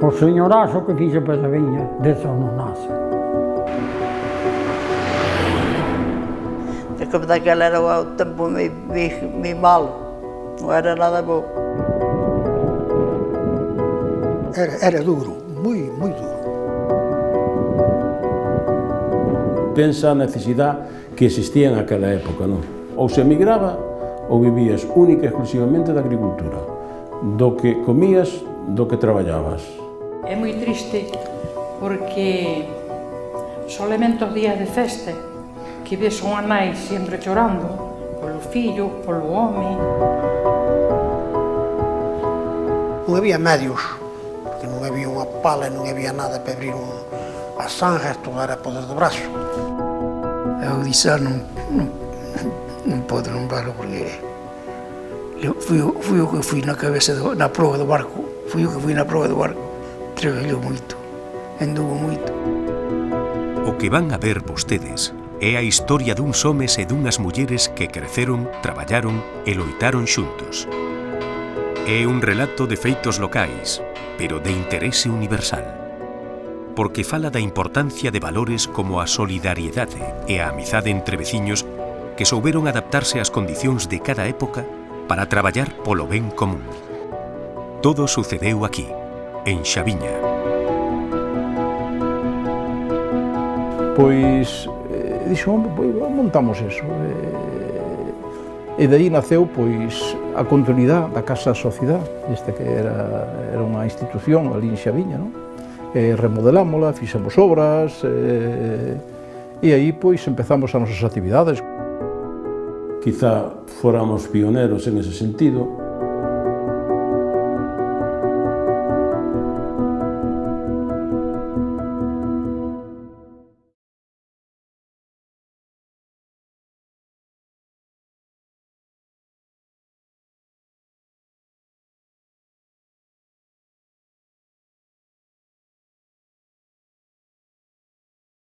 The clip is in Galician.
O señorazo que fixo para esa viña, deso non nace. Que daquela era o tempo moi malo, non era nada bo. Era duro, moi duro. Pensa a necesidade que existía naquela época, non? Ou se emigraba ou vivías única e exclusivamente da agricultura, do que comías, do que traballabas. É moi triste porque somente os días de festa que ves unha nai sempre chorando polo fillo, polo home. Non había medios, porque non había unha pala, non había nada para abrir as zanjas, todo era poder do brazo. Eu dixo, non podo nombrarlo porque fui o que fui na cabeza, na proa do barco, traballou moito, anduvo moito. O que van a ver vostedes é a historia duns homes e dunhas mulleres que creceron, traballaron e loitaron xuntos. É un relato de feitos locais, pero de interese universal, porque fala da importancia de valores como a solidariedade e a amizade entre veciños que souberon adaptarse ás condicións de cada época para traballar polo ben común. Todo sucedeu aquí, en Xaviña. Pois dixo, pois montamos eso. E de aí naceu pois a continuidade da Casa Sociedade, esta que era unha institución ali en Xaviña, non? Remodelámola, fixemos obras, e aí pois empezamos as nosas actividades. Quizá fóramos pioneros en ese sentido,